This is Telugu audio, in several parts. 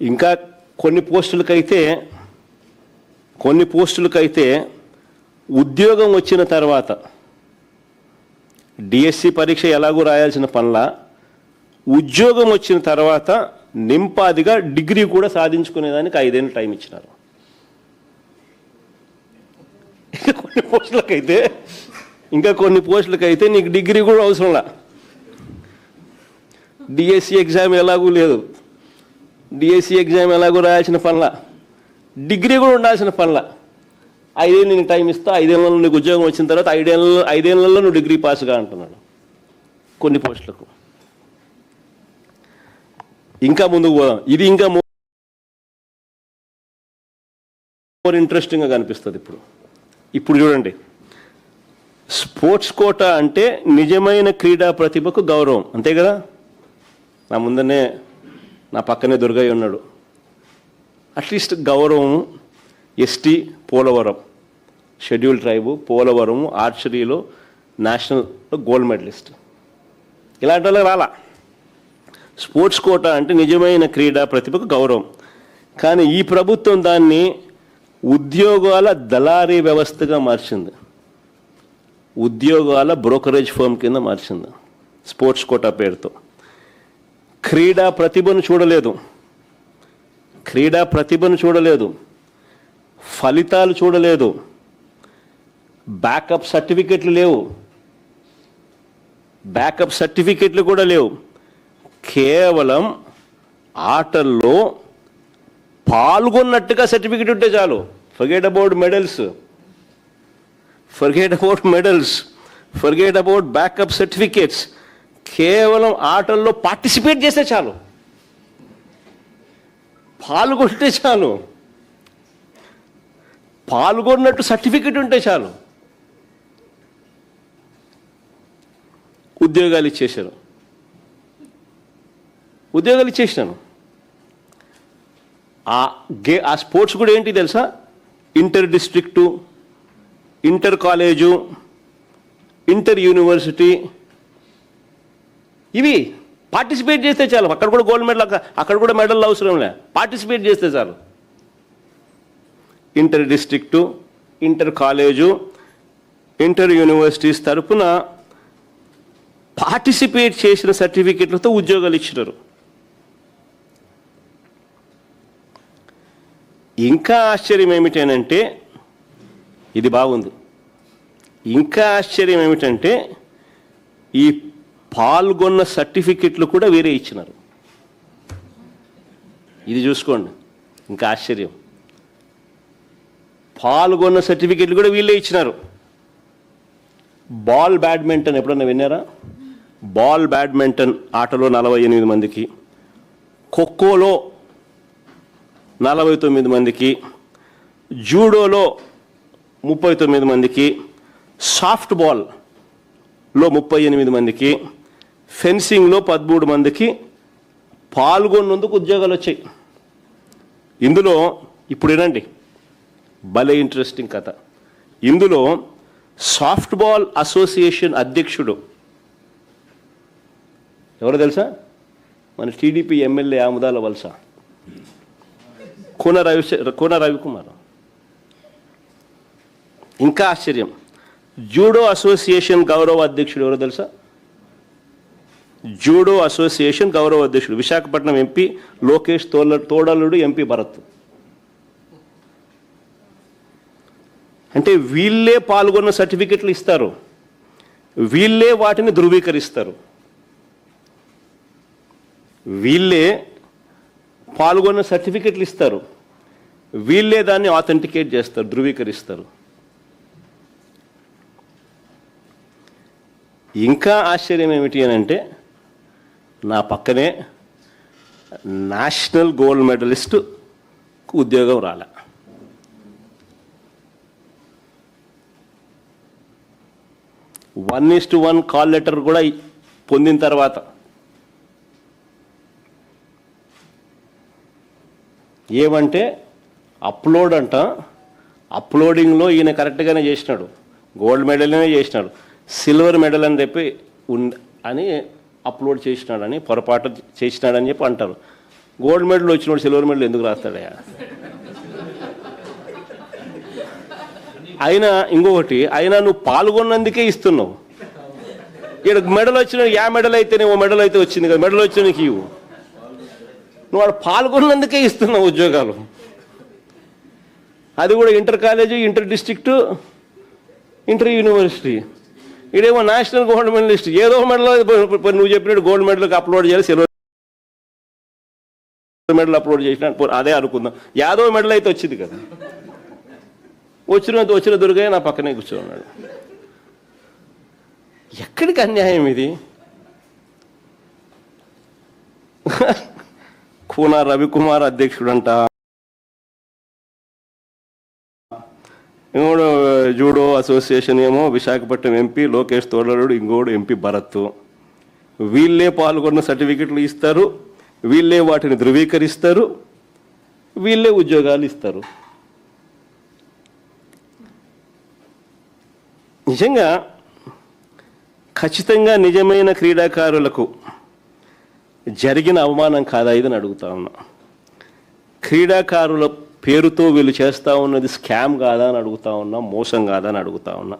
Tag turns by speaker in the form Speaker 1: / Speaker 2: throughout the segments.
Speaker 1: ఇంకా కొన్ని పోస్టులకైతే ఉద్యోగం వచ్చిన తర్వాత డిఎస్సి పరీక్ష ఎలాగూ రాయాల్సిన పనిలా ఉద్యోగం వచ్చిన తర్వాత నింపాదిగా డిగ్రీ కూడా సాధించుకునేదానికి 5 ఏళ్ళు టైం ఇచ్చినారు. ఇంకా కొన్ని పోస్టులకైతే నీకు డిగ్రీ కూడా అవసరంలా. డిఎస్సి ఎగ్జామ్ ఎలాగూ లేదు, డిఎస్సి ఎగ్జామ్ ఎలాగూ రాయాల్సిన పనిలా, డిగ్రీ కూడా ఉండాల్సిన పనిలా. 5 ఏళ్ళు నీకు టైం ఇస్తా, 5 ఏళ్ళలో నీకు ఉద్యోగం వచ్చిన తర్వాత 5 ఏళ్ళలో నువ్వు డిగ్రీ పాస్గా అంటున్నాడు కొన్ని పోస్టులకు. ఇంకా ముందుకు పోదాం. ఇది ఇంకా మోర్ ఇంట్రెస్టింగ్గా కనిపిస్తుంది. ఇప్పుడు చూడండి, స్పోర్ట్స్ కోటా అంటే నిజమైన క్రీడా ప్రతిభకు గౌరవం, అంతే కదా. నా ముందనే నా పక్కనే దుర్గయ్య ఉన్నాడు. అట్లీస్ట్ గౌరవం. ST Polavaram schedule tribe, Polavaram ఆర్చరీలో నేషనల్ గోల్డ్ మెడలిస్ట్, ఇలాంటి వాళ్ళకి రాలా. స్పోర్ట్స్ కోటా అంటే నిజమైన క్రీడా ప్రతిభకు గౌరవం. కానీ ఈ ప్రభుత్వం దాన్ని ఉద్యోగాల దళారీ వ్యవస్థగా మార్చింది, ఉద్యోగాల బ్రోకరేజ్ ఫర్మ్ కింద మార్చింది స్పోర్ట్స్ కోటా పేరుతో. క్రీడా ప్రతిభను చూడలేదు, ఫలితాలు చూడలేదు, బ్యాకప్ సర్టిఫికెట్లు కూడా లేవు. కేవలం ఆటల్లో పాల్గొన్నట్టుగా సర్టిఫికెట్ ఉంటే చాలు. Forget about medals, forget about backup certificates. కేవలం ఆటల్లో పార్టిసిపేట్ చేస్తే చాలు, పాల్గొంటే చాలు, పాల్గొన్నట్టు సర్టిఫికెట్ ఉంటే చాలు, ఉద్యోగాలు ఇచ్చేసినాను. ఆ స్పోర్ట్స్ కూడా ఏంటి తెలుసా? Inter district, inter college, inter university, ఇవి పార్టిసిపేట్ చేస్తే చాలు. అక్కడ కూడా గోల్డ్ మెడల్, అక్కడ కూడా మెడల్ అవసరం లే, పార్టిసిపేట్ చేస్తే చాలు. Inter district, inter college, inter universities తరపున పార్టిసిపేట్ చేసిన సర్టిఫికెట్లతో ఉద్యోగాలు ఇచ్చినారు. ఇంకా ఆశ్చర్యం ఏమిటంటే, ఇది బాగుంది, ఇంకా ఆశ్చర్యం ఏమిటంటే ఈ పాల్గొన్న సర్టిఫికెట్లు కూడా వేరే ఇచ్చినారు. ఇది చూసుకోండి, ఇంకా ఆశ్చర్యం. పాల్గొన్న సర్టిఫికెట్లు కూడా వీళ్ళే ఇచ్చినారు. బాల్ బ్యాడ్మింటన్ ఎప్పుడన్నా విన్నారా? బాల్ బ్యాడ్మింటన్ ఆటలో 48 మందికి, ఖోఖోలో 49 మందికి, జూడోలో 39 మందికి, సాఫ్ట్ బాల్లో 38 మందికి, ఫెన్సింగ్లో 13 మందికి పాల్గొన్నందుకు ఉద్యోగాలు వచ్చాయి. ఇందులో ఇప్పుడు వినండి, భలే ఇంట్రెస్టింగ్ కథ. ఇందులో సాఫ్ట్ బాల్ అసోసియేషన్ అధ్యక్షుడు ఎవరో తెలుసా? మన టీడీపీ ఎమ్మెల్యే ఆముదాల వలస కోన రవికుమార్. ఇంకా ఆశ్చర్యం, జూడో అసోసియేషన్ గౌరవ అధ్యక్షుడు ఎవరో తెలుసా? జూడో అసోసియేషన్ గౌరవ అధ్యక్షుడు విశాఖపట్నం ఎంపీ లోకేష్ తోడలుడు, ఎంపీ భరత్. అంటే వీళ్ళే పాల్గొన్న సర్టిఫికెట్లు ఇస్తారు, వీళ్ళే వాటిని ధృవీకరిస్తారు, వీళ్ళే పాల్గొన్న సర్టిఫికెట్లు ఇస్తారు, వీళ్ళే దాన్ని ఆథెంటికేట్ చేస్తారు, ధృవీకరిస్తారు. ఇంకా ఆశ్చర్యం ఏమిటి అని అంటే, నా పక్కనే నేషనల్ గోల్డ్ మెడలిస్టు ఉద్యోగం రాలే. వన్ 1:1 కాల్ లెటర్ కూడా పొందిన తర్వాత ఏమంటే అప్లోడ్ అంట, అప్లోడింగ్లో ఈయన కరెక్ట్గానే చేసినాడు, గోల్డ్ మెడల్నే చేసినాడు, సిల్వర్ మెడల్ అని చెప్పి అని అప్లోడ్ చేసినాడని, పొరపాటు చేసినాడని చెప్పి అంటారు. గోల్డ్ మెడల్ వచ్చినోడు సిల్వర్ మెడల్ ఎందుకు రాస్తాడయా? అయినా ఇంకొకటి, అయినా నువ్వు పాల్గొన్నందుకే ఇస్తున్నావు. ఇక్కడ మెడల్ వచ్చిన మెడల్ అయితేనే ఓ మెడల్ అయితే వచ్చింది కదా, మెడల్ వచ్చిన నీకు ఇవ్వు. నువ్వు వాడు పాల్గొన్నందుకే ఇస్తున్నావు ఉద్యోగాలు. అది కూడా inter college, inter district, inter university. ఇదేమో నేషనల్ గోల్డ్ మెడలిస్ట్. ఏదో మెడల్ నువ్వు చెప్పినట్టు గోల్డ్ మెడల్కి అప్లోడ్ చేయాలి, సిల్వర్ మెడల్ అప్లోడ్ చేసిన అదే అనుకుందాం. యాదో మెడల్ అయితే వచ్చింది కదా, వచ్చిన దొరికాయ నా పక్కనే కూర్చోన్నాడు. ఎక్కడికి అన్యాయం ఇది? కూన రవికుమార్ అధ్యక్షుడంట, ఇంకోడు జూడో అసోసియేషన్ ఏమో విశాఖపట్నం ఎంపీ లోకేష్ తోడలుడు, ఇంకోడు ఎంపీ భరత్. వీళ్ళే పాల్గొన్న సర్టిఫికెట్లు ఇస్తారు, వీళ్ళే వాటిని ధృవీకరిస్తారు, వీళ్ళే ఉద్యోగాలు ఇస్తారు. నిజంగా ఖచ్చితంగా నిజమైన క్రీడాకారులకు జరిగిన అవమానం కాదా ఇదని అడుగుతా ఉన్నా. క్రీడాకారుల పేరుతో వీళ్ళు చేస్తూ ఉన్నది స్కామ్ కాదా అని అడుగుతా ఉన్నా, మోసం కాదా అని అడుగుతా ఉన్నా.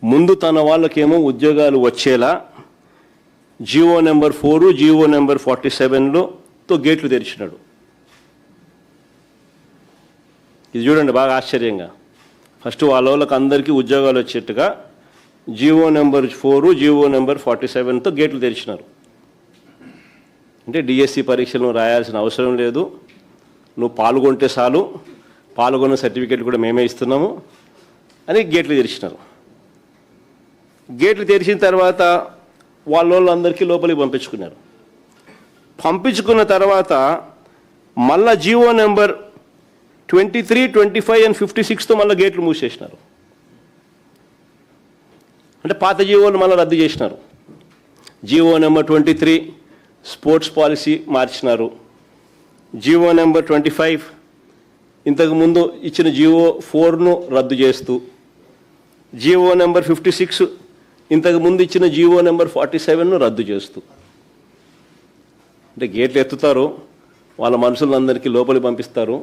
Speaker 1: ముందు తన వాళ్ళకేమో ఉద్యోగాలు వచ్చేలా జీవో నెంబర్ 4, జీవో నెంబర్ 47తో గేట్లు తెరిచినాడు. ఇది చూడండి బాగా ఆశ్చర్యంగా. ఫస్ట్ వాళ్ళకి అందరికీ ఉద్యోగాలు వచ్చేట్టుగా జీవో నెంబర్ 4, జీవో నెంబర్ 47తో గేట్లు తెరిచినారు. అంటే డిఎస్సి పరీక్షలను రాయాల్సిన అవసరం లేదు, నువ్వు పాల్గొంటే చాలు, పాల్గొన్న సర్టిఫికేట్ కూడా మేమే ఇస్తున్నాము అని గేట్లు తెరిచినారు. గేట్లు తెరిచిన తర్వాత వాళ్ళందరికీ లోపలికి పంపించుకున్నారు. పంపించుకున్న తర్వాత మళ్ళా జీవో నెంబర్ 23, 25 and 56తో మళ్ళీ గేట్లు మూసేసినారు. అంటే పాత జీవోలు మళ్ళీ రద్దు చేసినారు. జీవో నెంబర్ 23 స్పోర్ట్స్ పాలసీ మార్చినారు. జీవో నెంబర్ 25 ఇంతకుముందు ఇచ్చిన జీవో 4ను రద్దు చేస్తూ, జీవో నెంబర్ 56 ఇంతకుముందు ఇచ్చిన జీవో నెంబర్ 47ను రద్దు చేస్తూ. అంటే గేట్లు ఎత్తుతారు, వాళ్ళ మనుషులందరికీ లోపలికి పంపిస్తారు,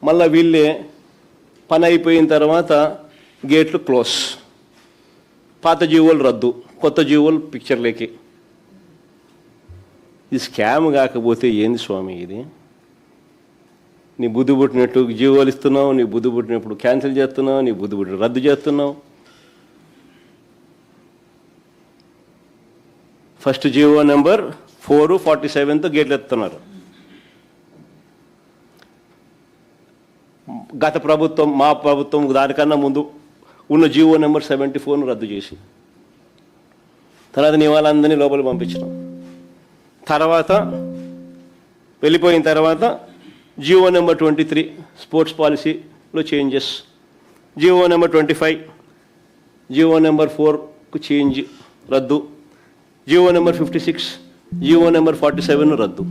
Speaker 1: మళ్ళీ వీళ్ళే పని అయిపోయిన తర్వాత గేట్లు క్లోజ్, పాత జీవోలు రద్దు, కొత్త జీవోలు పిక్చర్లేకి. ఇది స్కామ్ కాకపోతే ఏంది స్వామి ఇది? నీ బుద్ధి పుట్టినట్టు జీవోలు ఇస్తున్నావు, నీ బుద్ధి పుట్టినప్పుడు క్యాన్సిల్ చేస్తున్నావు, నీ బుద్ధి పుట్టిన రద్దు చేస్తున్నావు. ఫస్ట్ జీవో నెంబర్ 4, 47తో గేట్లు ఎత్తుతున్నారు. గత ప్రభుత్వం, మా ప్రభుత్వం దానికన్నా ముందు ఉన్న జీవో నెంబర్ 74ను రద్దు చేసి తర్వాత నీ వాళ్ళందరినీ లోపలికి పంపించినాం. తర్వాత వెళ్ళిపోయిన తర్వాత జీవో నెంబర్ 23 స్పోర్ట్స్ పాలసీలో changes, GO number 25 GO number 4కు చేంజ్ రద్దు, జీవో నెంబర్ 56 జీవో నెంబర్ 47ను రద్దు,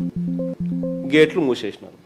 Speaker 1: గేట్లు మూసేసినారు.